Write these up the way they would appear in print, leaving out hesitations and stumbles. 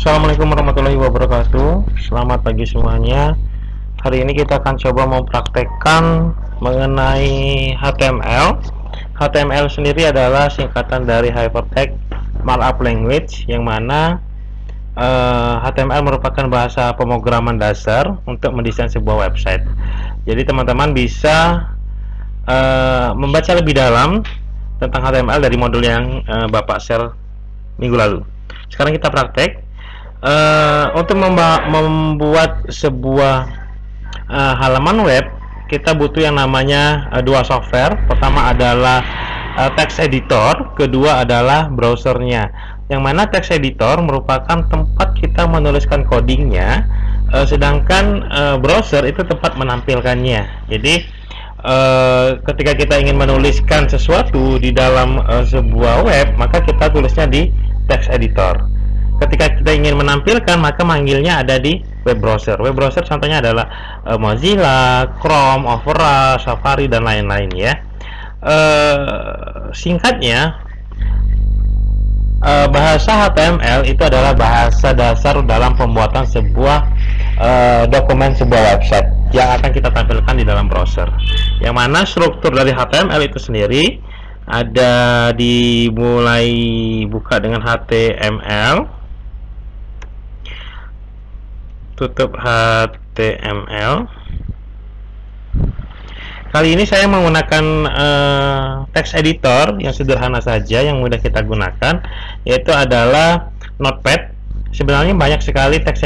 Assalamualaikum warahmatullahi wabarakatuh. Selamat pagi semuanya. Hari ini kita akan coba mempraktekkan mengenai HTML. HTML sendiri adalah singkatan dari Hypertext Markup Language, yang mana HTML merupakan bahasa pemrograman dasar untuk mendesain sebuah website. Jadi teman-teman bisa membaca lebih dalam tentang HTML dari modul yang Bapak share minggu lalu. Sekarang kita praktek. Untuk membuat sebuah halaman web, kita butuh yang namanya dua software. Pertama adalah text editor, kedua adalah browsernya. Yang mana text editor merupakan tempat kita menuliskan codingnya, sedangkan browser itu tempat menampilkannya. Jadi ketika kita ingin menuliskan sesuatu di dalam sebuah web, maka kita tulisnya di text editor. Ketika kita ingin menampilkan, maka manggilnya ada di web browser. Web browser contohnya adalah Mozilla, Chrome, Opera, Safari, dan lain-lain ya. Singkatnya, bahasa HTML itu adalah bahasa dasar dalam pembuatan sebuah dokumen, sebuah website yang akan kita tampilkan di dalam browser. Yang mana struktur dari HTML itu sendiri ada dimulai buka dengan HTML, tutup HTML. Kali ini saya menggunakan text editor yang sederhana saja, yang mudah kita gunakan, yaitu adalah Notepad. Sebenarnya banyak sekali text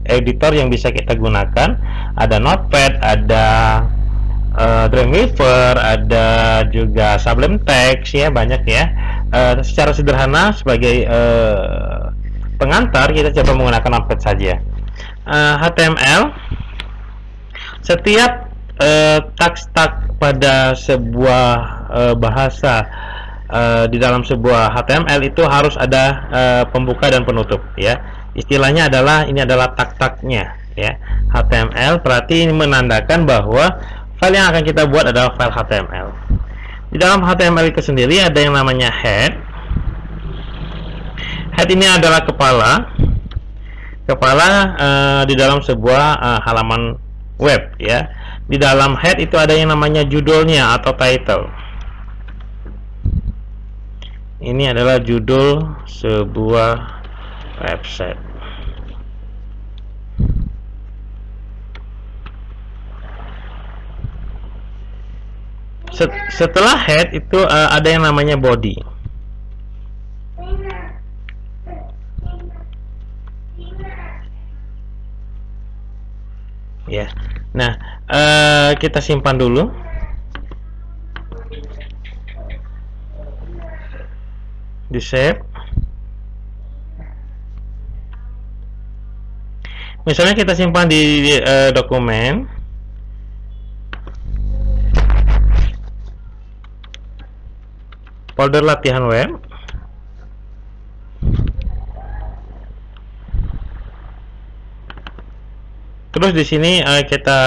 editor yang bisa kita gunakan. Ada Notepad, ada Dreamweaver, ada juga Sublime Text ya, banyak ya. Secara sederhana sebagai pengantar, kita coba menggunakan Notepad saja. HTML, setiap tag pada sebuah bahasa di dalam sebuah HTML itu harus ada pembuka dan penutup ya. Istilahnya adalah ini adalah tag-tagnya ya. HTML berarti ini menandakan bahwa file yang akan kita buat adalah file HTML. Di dalam HTML itu sendiri ada yang namanya head. Head ini adalah kepala di dalam sebuah halaman web ya. Di dalam head itu ada yang namanya judulnya atau title. Ini adalah judul sebuah website. Setelah head itu ada yang namanya body. Ya, nah kita simpan dulu. Di save. Misalnya kita simpan di dokumen. Folder latihan web. Terus di sini kita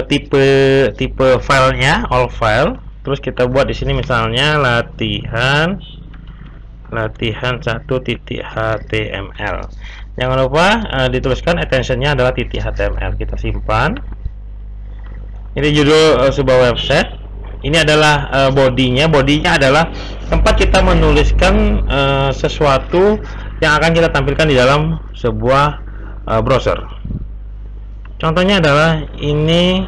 tipe filenya all file. Terus kita buat di sini misalnya latihan 1.html. Jangan lupa dituliskan attentionnya adalah .html. Kita simpan. Ini judul sebuah website. Ini adalah bodinya. Bodinya adalah tempat kita menuliskan sesuatu yang akan kita tampilkan di dalam sebuah browser. Contohnya adalah ini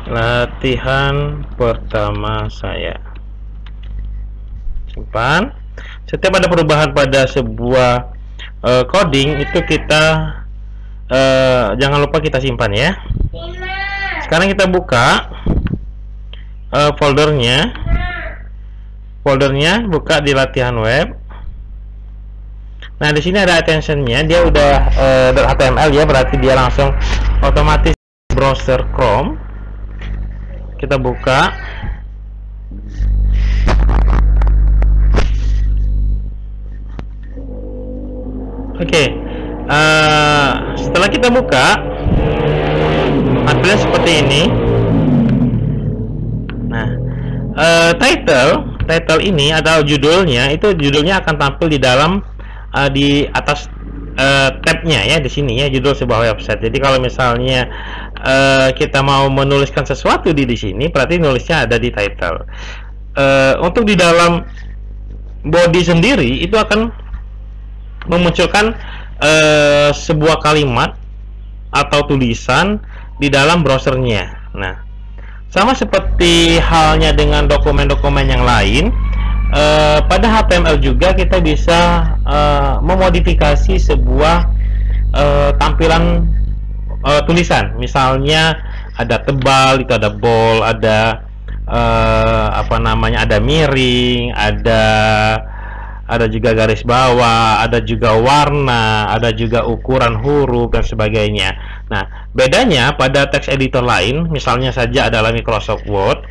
latihan pertama saya. Simpan. Setiap ada perubahan pada sebuah coding itu kita jangan lupa kita simpan ya. Sekarang kita buka foldernya. Buka di latihan web. Nah, di sini ada attentionnya, dia udah HTML ya, berarti dia langsung otomatis browser Chrome. Kita buka. Oke. Setelah kita buka, hasilnya seperti ini. Nah, title ini adalah judulnya, itu judulnya akan tampil di dalam di atas tabnya ya, di sini ya, judul sebuah website. Jadi kalau misalnya kita mau menuliskan sesuatu di sini, berarti nulisnya ada di title. Untuk di dalam body sendiri itu akan memunculkan sebuah kalimat atau tulisan di dalam browsernya. Nah, sama seperti halnya dengan dokumen-dokumen yang lain, pada HTML juga kita bisa memodifikasi sebuah tampilan tulisan. Misalnya ada tebal, itu ada bold, ada ada miring, ada juga garis bawah, ada juga warna, ada juga ukuran huruf dan sebagainya. Nah, bedanya pada teks editor lain, misalnya saja adalah Microsoft Word,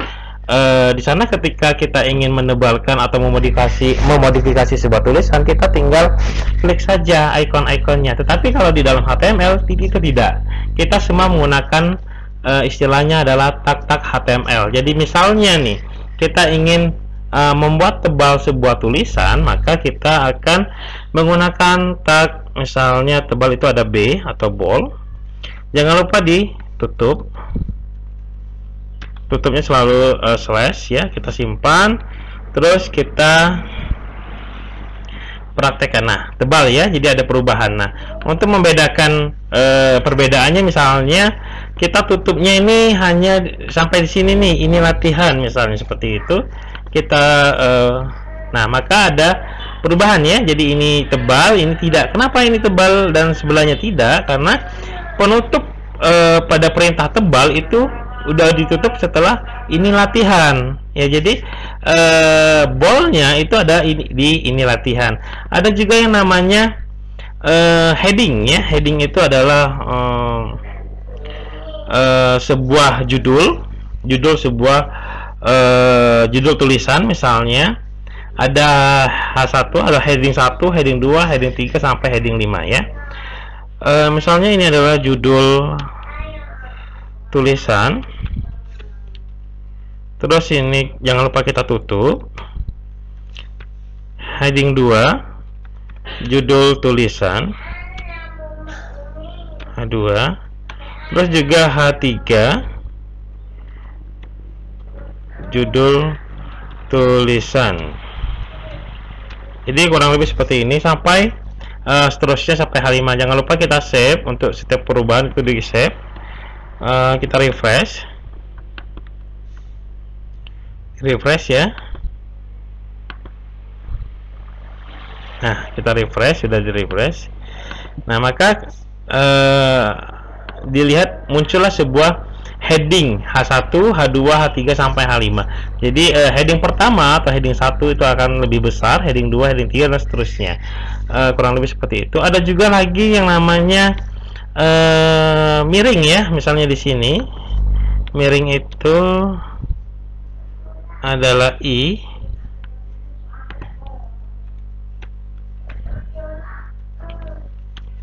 di sana ketika kita ingin menebalkan atau memodifikasi sebuah tulisan, kita tinggal klik saja ikon-ikonnya. Tetapi kalau di dalam HTML itu tidak. Kita semua menggunakan istilahnya adalah tag-tag HTML. Jadi misalnya nih, kita ingin membuat tebal sebuah tulisan, maka kita akan menggunakan tag, misalnya tebal itu ada B atau bold. Jangan lupa ditutup. Tutupnya selalu slash ya, kita simpan, terus kita praktekkan. Nah, tebal ya, jadi ada perubahan. Nah, untuk membedakan perbedaannya, misalnya kita tutupnya ini hanya sampai di sini nih, ini latihan misalnya seperti itu. Kita nah, maka ada perubahan ya. Jadi ini tebal, ini tidak. Kenapa ini tebal dan sebelahnya tidak? Karena penutup pada perintah tebal itu udah ditutup setelah ini latihan ya. Jadi boldnya itu ada di ini latihan. Ada juga yang namanya heading ya. Heading itu adalah sebuah judul sebuah judul tulisan. Misalnya ada H1, ada heading 1, heading 2, heading 3 sampai heading 5 ya. Misalnya ini adalah judul tulisan, terus ini jangan lupa kita tutup. Heading 2 judul tulisan, H2, terus juga H3 judul tulisan. Jadi kurang lebih seperti ini sampai seterusnya sampai H5. Jangan lupa kita save. Untuk setiap perubahan itu di save. Kita refresh ya. Nah, kita refresh, sudah di refresh. Nah, maka dilihat muncullah sebuah heading H1, H2, H3 sampai H5. Jadi heading pertama atau heading 1 itu akan lebih besar, heading 2, heading 3 dan seterusnya. Kurang lebih seperti itu. Ada juga lagi yang namanya miring ya. Misalnya di sini miring itu adalah I.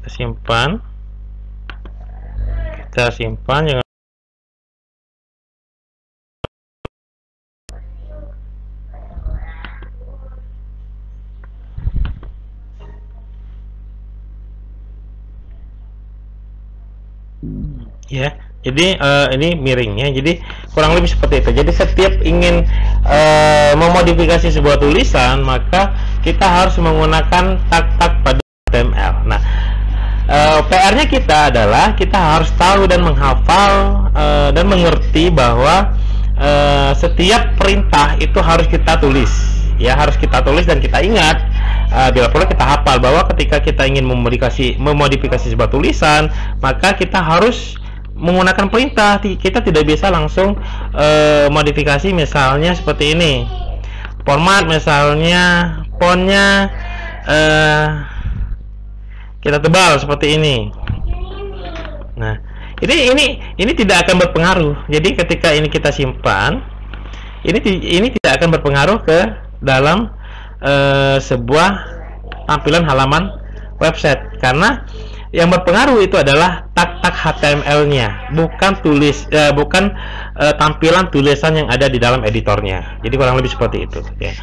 Kita simpan. Jangan ya. Jadi ini miringnya. Jadi kurang lebih seperti itu. Jadi setiap ingin memodifikasi sebuah tulisan, maka kita harus menggunakan tag-tag pada HTML. Nah, PR-nya kita adalah kita harus tahu dan menghafal dan mengerti bahwa setiap perintah itu harus kita tulis. Ya, harus kita tulis dan kita ingat. Bila perlu kita hafal bahwa ketika kita ingin memodifikasi sebuah tulisan, maka kita harus menggunakan perintah. Kita tidak bisa langsung modifikasi. Misalnya seperti ini, format misalnya fontnya kita tebal seperti ini. Nah, ini tidak akan berpengaruh. Jadi ketika ini kita simpan, ini tidak akan berpengaruh ke dalam sebuah tampilan halaman website, karena yang berpengaruh itu adalah tag-tag HTML-nya, bukan tampilan tulisan yang ada di dalam editornya. Jadi kurang lebih seperti itu ya.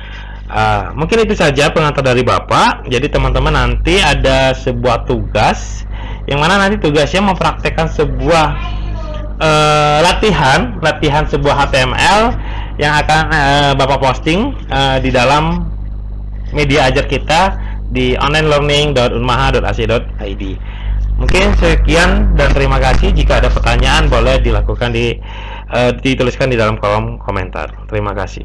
Mungkin itu saja pengantar dari Bapak. Jadi teman-teman nanti ada sebuah tugas, yang mana nanti tugasnya mempraktekkan sebuah latihan sebuah HTML yang akan Bapak posting di dalam media ajar kita di onlinelearning.unmaha.ac.id. Mungkin sekian dan terima kasih. Jika ada pertanyaan boleh dilakukan dituliskan di dalam kolom komentar. Terima kasih.